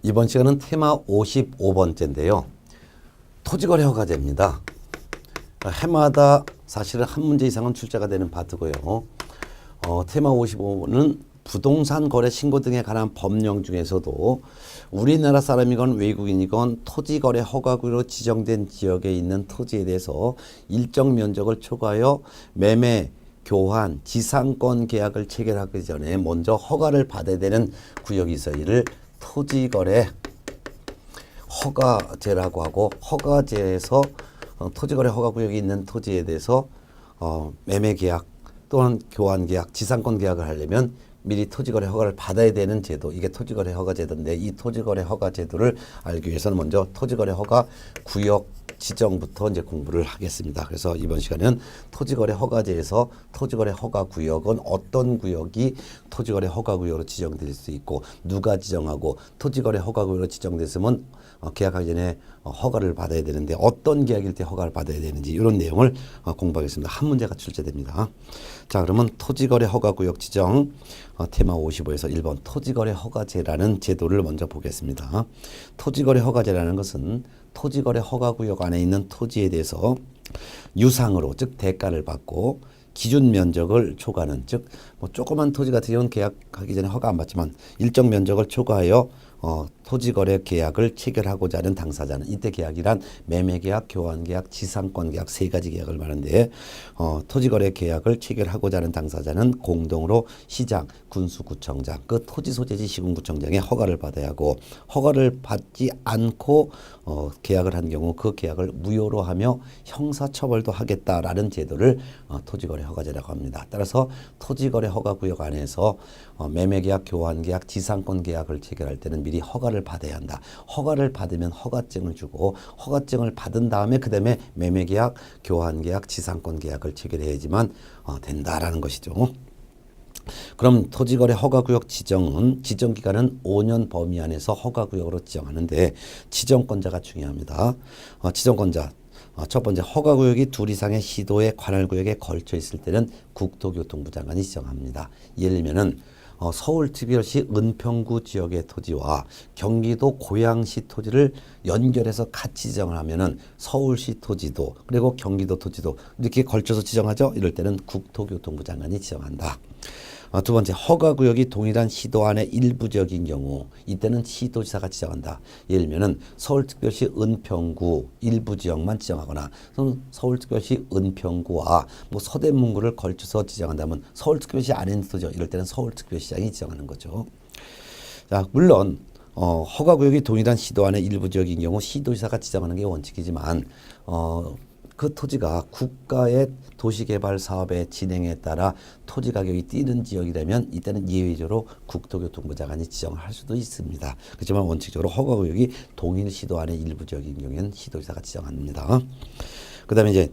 이번 시간은 테마 55번째인데요. 토지거래 허가제입니다. 해마다 사실은 한 문제 이상은 출제가 되는 파트고요. 테마 55는 부동산 거래 신고 등에 관한 법령 중에서도 우리나라 사람이건 외국인이건 토지거래 허가구로 지정된 지역에 있는 토지에 대해서 일정 면적을 초과하여 매매, 교환, 지상권 계약을 체결하기 전에 먼저 허가를 받아야 되는 구역이 있어요. 이를 토지거래 허가제라고 하고, 허가제에서 토지거래 허가구역이 있는 토지에 대해서 매매계약 또는 교환계약, 지상권 계약을 하려면 미리 토지거래 허가를 받아야 되는 제도, 이게 토지거래 허가제도인데, 이 토지거래 허가제도를 알기 위해서는 먼저 토지거래 허가 구역 지정부터 이제 공부를 하겠습니다. 그래서 이번 시간에는 토지거래 허가제에서 토지거래 허가구역은 어떤 구역이 토지거래 허가구역으로 지정될 수 있고, 누가 지정하고, 토지거래 허가구역으로 지정됐으면 계약하기 전에 허가를 받아야 되는데 어떤 계약일 때 허가를 받아야 되는지, 이런 내용을 공부하겠습니다. 한 문제가 출제됩니다. 자, 그러면 토지거래 허가구역 지정 테마 55에서 1번 토지거래 허가제라는 제도를 먼저 보겠습니다. 토지거래 허가제라는 것은 토지거래 허가구역 안에 있는 토지에 대해서 유상으로, 즉 대가를 받고 기준 면적을 초과하는, 즉 뭐 조그만 토지 같은 경우는 계약하기 전에 허가 안 받지만 일정 면적을 초과하여 토지거래 계약을 체결하고자 하는 당사자는, 이때 계약이란 매매계약, 교환계약, 지상권계약 세 가지 계약을 말하는데, 토지거래 계약을 체결하고자 하는 당사자는 공동으로 시장, 군수구청장, 그 토지 소재지 시군구청장의 허가를 받아야 하고, 허가를 받지 않고 계약을 한 경우 그 계약을 무효로 하며 형사처벌도 하겠다라는 제도를 토지거래 허가제라고 합니다. 따라서 토지거래 허가구역 안에서 매매계약, 교환계약, 지상권 계약을 체결할 때는 미리 허가를 받아야 한다. 허가를 받으면 허가증을 주고, 허가증을 받은 다음에 그 다음에 매매계약, 교환계약, 지상권 계약을 체결해야지만 된다라는 것이죠. 그럼 토지거래 허가구역 지정은, 지정기간은 5년 범위 안에서 허가구역으로 지정하는데 지정권자가 중요합니다. 지정권자, 첫 번째, 허가구역이 둘 이상의 시도의 관할구역에 걸쳐 있을 때는 국토교통부 장관이 지정합니다. 예를 들면은 서울특별시 은평구 지역의 토지와 경기도 고양시 토지를 연결해서 같이 지정을 하면은 서울시 토지도 그리고 경기도 토지도 이렇게 걸쳐서 지정하죠. 이럴 때는 국토교통부 장관이 지정한다. 두 번째, 허가구역이 동일한 시도 안의 일부 지역인 경우 이때는 시도지사가 지정한다. 예를 들면은 서울특별시 은평구 일부 지역만 지정하거나, 서울특별시 은평구와 뭐 서대문구를 걸쳐서 지정한다면 서울특별시 안에 있는 토지죠. 이럴 때는 서울특별시장이 지정하는 거죠. 자, 물론 허가구역이 동일한 시도 안의 일부 지역인 경우 시도지사가 지정하는 게 원칙이지만 그 토지가 국가의 도시개발 사업의 진행에 따라 토지 가격이 뛰는 지역이라면 이때는 예외적으로 국토교통부 장관이 지정을 할 수도 있습니다. 그렇지만 원칙적으로 허가구역이 동일 시도 안의 일부 지역인 경우에는 시도지사가 지정합니다. 그 다음에 이제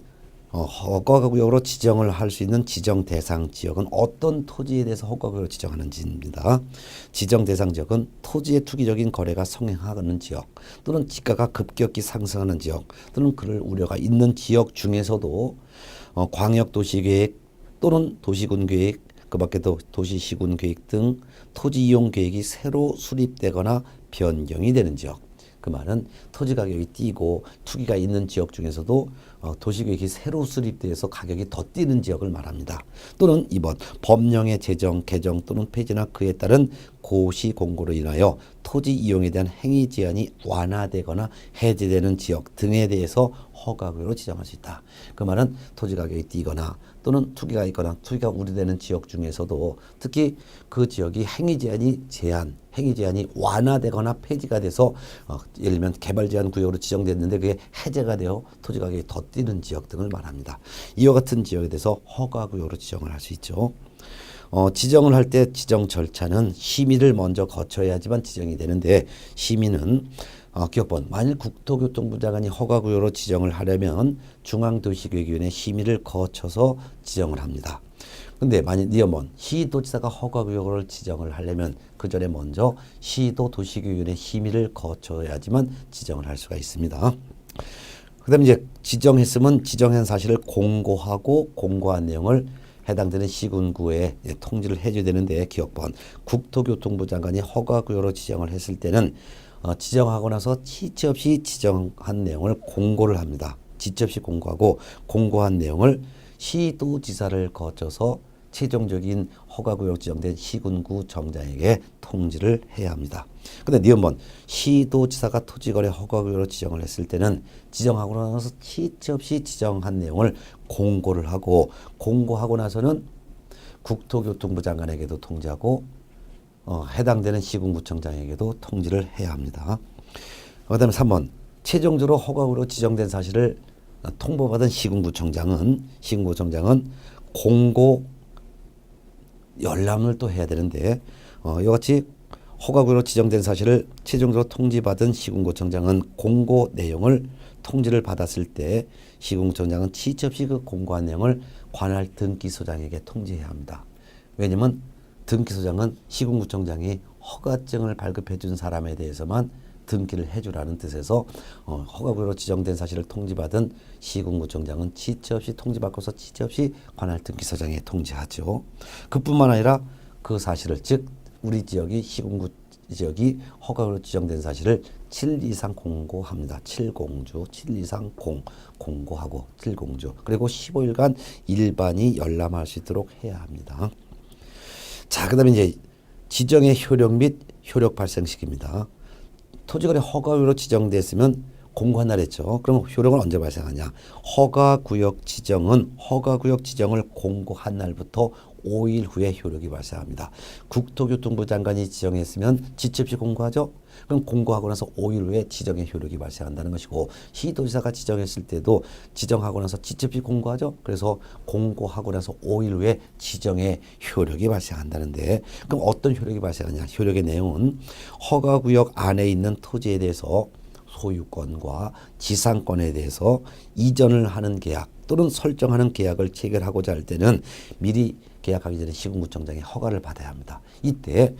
허가구역으로 지정을 할 수 있는 지정 대상 지역은 어떤 토지에 대해서 허가구역으로 지정하는지입니다. 지정 대상 지역은 토지의 투기적인 거래가 성행하는 지역, 또는 지가가 급격히 상승하는 지역, 또는 그럴 우려가 있는 지역 중에서도 광역도시계획 또는 도시군계획, 그 밖에도 도시시군계획 등 토지 이용 계획이 새로 수립되거나 변경이 되는 지역. 그 말은 토지 가격이 뛰고 투기가 있는 지역 중에서도 도시계획이 새로 수립돼서 가격이 더 뛰는 지역을 말합니다. 또는 2번, 법령의 제정, 개정 또는 폐지나 그에 따른 고시 공고로 인하여 토지 이용에 대한 행위 제한이 완화되거나 해제되는 지역 등에 대해서 허가구역으로 지정할 수 있다. 그 말은 토지 가격이 뛰거나 또는 투기가 있거나 투기가 우려되는 지역 중에서도 특히 그 지역이 행위 제한이 완화되거나 폐지가 돼서 예를 들면 개발 제한 구역으로 지정됐는데 그게 해제가 되어 토지 가격이 더 뛰는 지역 등을 말합니다. 이와 같은 지역에 대해서 허가구역으로 지정을 할 수 있죠. 지정을 할 때 지정 절차는 심의를 먼저 거쳐야지만 지정이 되는데, 심의는 기억번, 만일 국토교통부 장관이 허가구역으로 지정을 하려면 중앙도시계획위원회 심의를 거쳐서 지정을 합니다. 근데 만일 니어먼 시도지사가 허가구역을 지정을 하려면 그 전에 먼저 시도도시계획위원회 심의를 거쳐야지만 지정을 할 수가 있습니다. 그 다음에 이제 지정했으면 지정한 사실을 공고하고 공고한 내용을 해당되는 시군구에 통지를 해줘야 되는데, 기억번, 국토교통부 장관이 허가구역으로 지정을 했을 때는 지정하고 나서 지체 없이 지정한 내용을 공고를 합니다. 지체 없이 공고하고 공고한 내용을 시도지사를 거쳐서 최종적인 허가구역 지정된 시군구 정장에게 통지를 해야 합니다. 근데 니은번 시도지사가 토지거래 허가구역으로 지정을 했을 때는 지정하고 나서 지체 없이 지정한 내용을 공고를 하고 공고하고 나서는 국토교통부 장관에게도 통지하고 해당되는 시군구청장에게도 통지를 해야 합니다. 그 다음에 3번 최종적으로 허가구역으로 지정된 사실을 통보받은 시군구청장은 공고 열람을 또 해야 되는데 이같이 허가구역으로 지정된 사실을 최종적으로 통지받은 시군구청장은 공고 내용을 통지를 받았을 때 시군구청장은 지체 없이 그 공고한 내용을 관할 등기소장에게 통지해야 합니다. 왜냐하면 등기소장은 시군구청장이 허가증을 발급해 준 사람에 대해서만 등기를 해주라는 뜻에서 허가구역으로 지정된 사실을 통지받은 시군구청장은 지체 없이 통지받고서 지체 없이 관할 등기소장에 통지하죠. 그뿐만 아니라 그 사실을 즉 우리 지역이 시군구 지역이 허가구역으로 지정된 사실을 7일 이상 공고합니다. 7공주 7일 이상 공고하고 7공주 그리고 15일간 일반이 열람할 수 있도록 해야 합니다. 자, 그다음에 이제 지정의 효력 및 효력 발생시킵니다. 토지거래 허가구역으로 지정됐으면 공고한 날 했죠. 그럼 효력은 언제 발생하냐? 허가구역 지정을 공고한 날부터 5일 후에 효력이 발생합니다. 국토교통부 장관이 지정했으면 지체 없이 공고하죠. 그럼 공고하고 나서 5일 후에 지정의 효력이 발생한다는 것이고 시도지사가 지정했을 때도 지정하고 나서 지체 없이 공고하죠. 그래서 공고하고 나서 5일 후에 지정의 효력이 발생한다는데 그럼 어떤 효력이 발생하냐? 효력의 내용은 허가구역 안에 있는 토지에 대해서 소유권과 지상권에 대해서 이전을 하는 계약 또는 설정하는 계약을 체결하고자 할 때는 미리 계약하기 전에 시군구청장의 허가를 받아야 합니다. 이때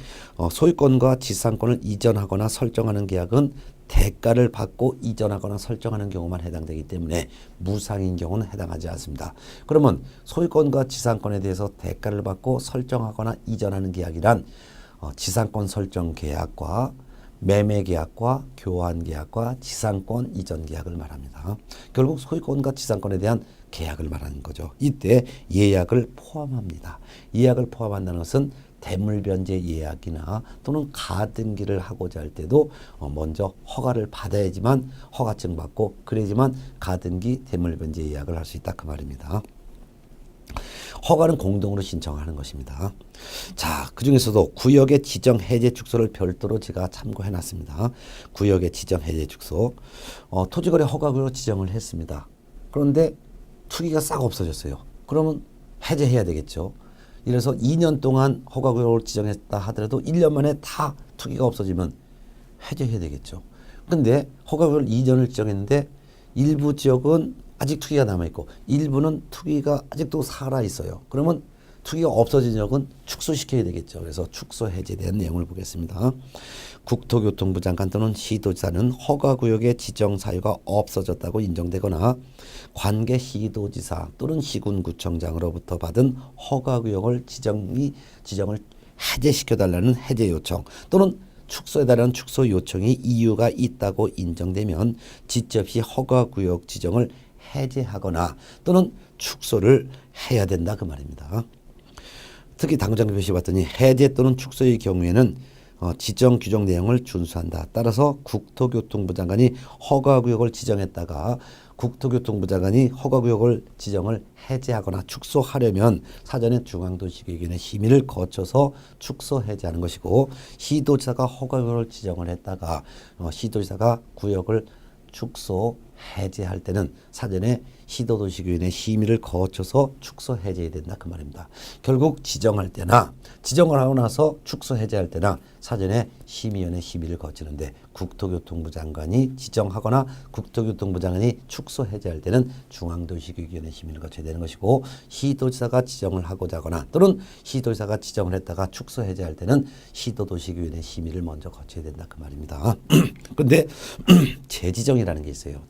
소유권과 지상권을 이전하거나 설정하는 계약은 대가를 받고 이전하거나 설정하는 경우만 해당되기 때문에 무상인 경우는 해당하지 않습니다. 그러면 소유권과 지상권에 대해서 대가를 받고 설정하거나 이전하는 계약이란 지상권 설정 계약과 매매 계약과 교환 계약과 지상권 이전 계약을 말합니다. 결국 소유권과 지상권에 대한 계약을 말하는 거죠. 이때 예약을 포함합니다. 예약을 포함한다는 것은 대물변제 예약이나 또는 가등기를 하고자 할 때도 먼저 허가를 받아야지만 허가증 받고 그래야지만 가등기 대물변제 예약을 할 수 있다 그 말입니다. 허가는 공동으로 신청하는 것입니다. 자, 그중에서도 구역의 지정 해제 축소를 별도로 제가 참고해 놨습니다. 구역의 지정 해제 축소. 토지거래 허가구역으로 지정을 했습니다. 그런데 투기가 싹 없어졌어요. 그러면 해제해야 되겠죠. 이래서 2년 동안 허가구역으로 지정했다 하더라도 1년 만에 다 투기가 없어지면 해제해야 되겠죠. 근데 허가구역을 2년을 지정했는데 일부 지역은 아직 투기가 남아있고 일부는 투기가 아직도 살아있어요. 그러면 투기가 없어진 지역은 축소시켜야 되겠죠. 그래서 축소 해제에 대한 내용을 보겠습니다. 국토교통부 장관 또는 시도지사는 허가구역의 지정 사유가 없어졌다고 인정되거나 관계 시도지사 또는 시군구청장으로부터 받은 허가구역을 지정을 해제시켜달라는 해제 요청 또는 축소해달라는 축소 요청이 이유가 있다고 인정되면 지체 없이 허가구역 지정을 해제하거나 또는 축소를 해야 된다 그 말입니다. 특히 당장 표시 봤더니 해제 또는 축소의 경우에는 지정 규정 내용을 준수한다. 따라서 국토교통부 장관이 허가구역을 지정했다가 국토교통부 장관이 허가구역을 지정을 해제하거나 축소하려면 사전에 중앙도시계획위원회 심의를 거쳐서 축소 해제하는 것이고 시도지사가 허가구역을 지정을 했다가 시도지사가 구역을 축소 해제할 때는 사전에 시도도시계획위원회 심의를 거쳐서 축소 해제해야 된다 그 말입니다. 결국 지정할 때나 지정을 하고 나서 축소 해제할 때나 사전에 심의위원회 심의를 거치는데 국토교통부 장관이 지정하거나 국토교통부 장관이 축소 해제할 때는 중앙도시계획위원회 심의를 거쳐야 되는 것이고 시도지사가 지정을 하고자 하거나 또는 시도지사가 지정을 했다가 축소 해제할 때는 시도도시계획위원회 심의를 먼저 거쳐야 된다 그 말입니다. 근데 재지정이라는 게 있어요.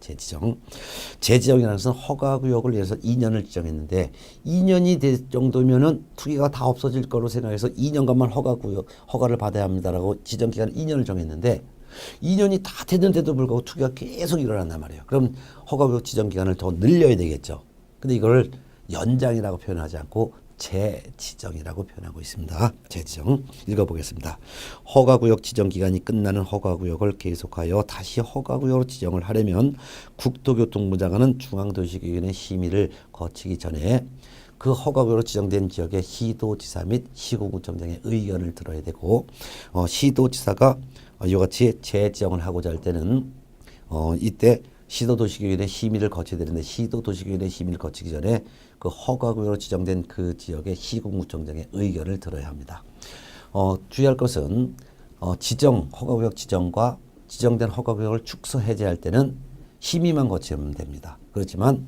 재지정이라는 것은 허가구역을 위해서 2년을 지정했는데 2년이 될 정도면은 투기가 다 없어질 거로 생각해서 2년간만 허가를 받아야 합니다라고 지정기간 2년을 정했는데 2년이 다 됐는데도 불구하고 투기가 계속 일어난단 말이에요. 그럼 허가구역 지정 기간을 더 늘려야 되겠죠. 근데 이걸 연장이라고 표현하지 않고 재지정이라고 표현하고 있습니다. 재지정 읽어보겠습니다. 허가구역 지정 기간이 끝나는 허가구역을 계속하여 다시 허가구역으로 지정을 하려면 국토교통부 장관은 중앙도시계획위원회 심의를 거치기 전에 그 허가구역으로 지정된 지역의 시도지사 및 시군구청장의 의견을 들어야 되고 시도지사가 이와 같이 재지정을 하고자 할 때는 이때 시도도시계획위원회 심의를 거쳐야 되는데 시도도시계획위원회 심의를 거치기 전에 그 허가구역으로 지정된 그 지역의 시군구청장의 의견을 들어야 합니다. 주의할 것은 허가구역 지정과 지정된 허가구역을 축소 해제할 때는 심의만 거치면 됩니다. 그렇지만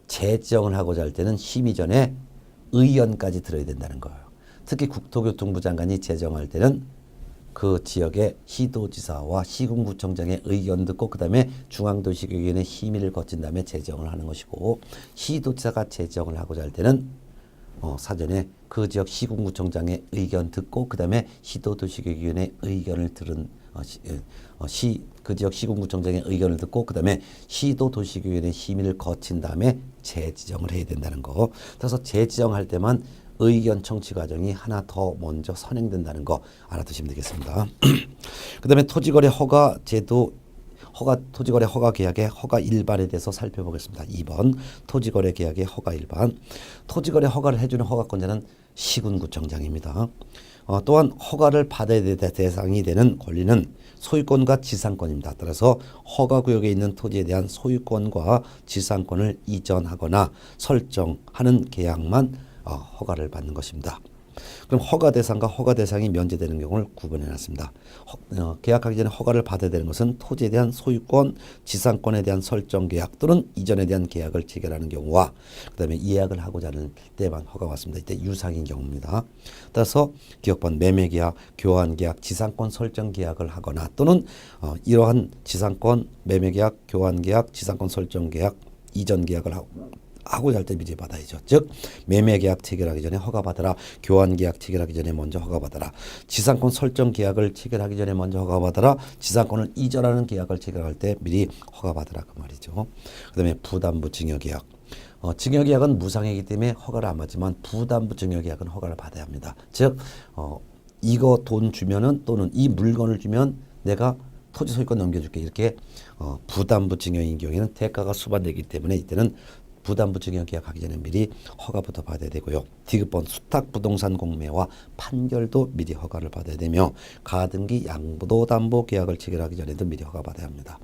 재지정을 하고자 할 때는 심의 전에 의견까지 들어야 된다는 거예요. 특히 국토교통부 장관이 제정할 때는 그 지역의 시도지사와 시군구청장의 의견 듣고 그 다음에 중앙도시계획위원회 심의를 거친 다음에 제정을 하는 것이고 시도지사가 제정을 하고자 할 때는 사전에 그 지역 시군구청장의 의견 듣고 그 다음에 시도도시계획위원회 의견을 들은 그 지역 시군구청장의 의견을 듣고 그 다음에 시도도시계획위원회 심의를 거친 다음에 재지정을 해야 된다는 거. 그래서 재지정할 때만 의견 청취 과정이 하나 더 먼저 선행된다는 거 알아두시면 되겠습니다. 그 다음에 토지거래 허가 제도 토지거래 허가 계약의 허가 일반에 대해서 살펴보겠습니다. 2번 토지거래 계약의 허가 일반. 토지거래 허가를 해주는 허가권자는 시군구청장입니다. 또한 허가를 받아야 될 대상이 되는 권리는 소유권과 지상권입니다. 따라서 허가구역에 있는 토지에 대한 소유권과 지상권을 이전하거나 설정하는 계약만 허가를 받는 것입니다. 그럼 허가 대상과 허가 대상이 면제되는 경우를 구분해 놨습니다. 계약하기 전에 허가를 받아야 되는 것은 토지에 대한 소유권, 지상권에 대한 설정 계약 또는 이전에 대한 계약을 체결하는 경우와 그 다음에 이약을 하고자 하는 때만 허가가 왔습니다. 이때 유상인 경우입니다. 따라서 기업번 매매계약, 교환계약, 지상권 설정 계약을 하거나 또는 이러한 지상권, 매매계약, 교환계약, 지상권 설정 계약, 이전 계약을 하고자 할 때 미리 받아야죠. 즉 매매계약 체결하기 전에 허가받아라. 교환계약 체결하기 전에 먼저 허가받아라. 지상권 설정 계약을 체결하기 전에 먼저 허가받아라. 지상권을 이전하는 계약을 체결할 때 미리 허가받아라 그 말이죠. 그 다음에 부담부 증여계약. 증여계약은 무상이기 때문에 허가를 안 받지만 부담부 증여계약은 허가를 받아야 합니다. 즉 이거 돈 주면은 또는 이 물건을 주면 내가 토지 소유권 넘겨줄게 이렇게 부담부 증여인 경우에는 대가가 수반되기 때문에 이때는 부담부 증여 계약하기 전에 미리 허가부터 받아야 되고요. 디귿번 수탁 부동산 공매와 판결도 미리 허가를 받아야 되며 가등기 양도 담보 계약을 체결하기 전에도 미리 허가 받아야 합니다.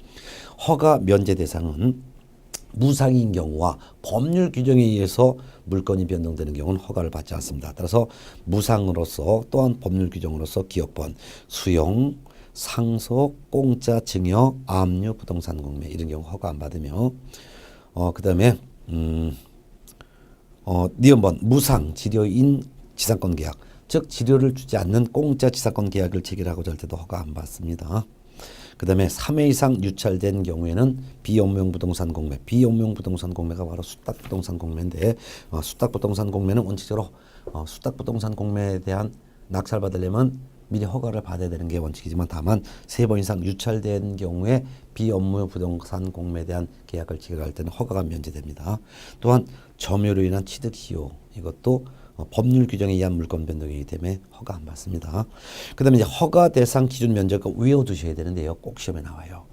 허가 면제 대상은 무상인 경우와 법률 규정에 의해서 물건이 변동되는 경우는 허가를 받지 않습니다. 따라서 무상으로서 또한 법률 규정으로서 기업번 수용, 상속, 공짜 증여, 압류 부동산 공매 이런 경우 허가 안 받으며 그 다음에 니은번 무상 지료인 지상권 계약 즉 지료를 주지 않는 공짜 지상권 계약을 체결하고자 할 때도 허가 안 받습니다. 그 다음에 3회 이상 유찰된 경우에는 비업무용 부동산 공매 비업무용 부동산 공매가 바로 수탁 부동산 공매인데 수탁 부동산 공매는 원칙적으로 수탁 부동산 공매에 대한 낙찰 받으려면 미리 허가를 받아야 되는 게 원칙이지만 다만 3번 이상 유찰된 경우에 비업무 부동산 공매에 대한 계약을 체결할 때는 허가가 면제됩니다. 또한 점유로 인한 취득 시효 이것도 법률 규정에 의한 물건 변동이기 때문에 허가 안 받습니다. 그 다음에 이제 허가 대상 기준 면적을 외워두셔야 되는데요. 꼭 시험에 나와요.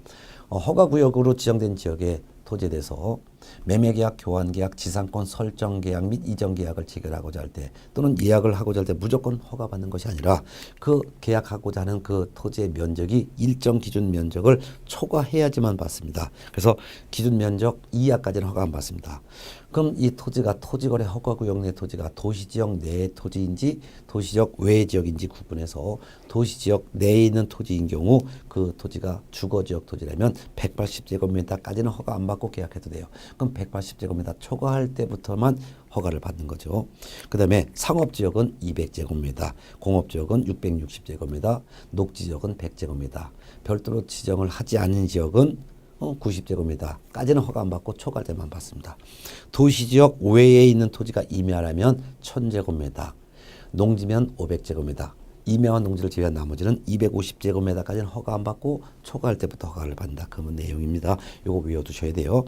허가구역으로 지정된 지역의 토지에 대해서 매매계약, 교환계약, 지상권 설정계약 및 이전계약을 체결하고자 할 때 또는 예약을 하고자 할 때 무조건 허가받는 것이 아니라 그 계약하고자 하는 그 토지의 면적이 일정 기준 면적을 초과해야지만 받습니다. 그래서 기준 면적 이하까지는 허가 안 받습니다. 그럼 이 토지가 토지거래 허가구역 내 토지가 도시지역 내의 토지인지 도시지역 외의 지역인지 구분해서 도시지역 내에 있는 토지인 경우 그 토지가 주거지역 토지라면 180제곱미터까지는 허가 안 받고 계약해도 돼요. 그럼 180제곱미터 초과할 때부터만 허가를 받는 거죠. 그 다음에 상업지역은 200제곱미터, 공업지역은 660제곱미터, 녹지지역은 100제곱미터, 별도로 지정을 하지 않은 지역은 90제곱미터까지는 허가 안 받고 초과할 때만 받습니다. 도시지역 외에 있는 토지가 임야라면 1000제곱미터, 농지면 500제곱미터, 임야와 농지를 제외한 나머지는 250제곱미터까지는 허가 안 받고 초과할 때부터 허가를 받는다. 그런 내용입니다. 요거 외워두셔야 돼요.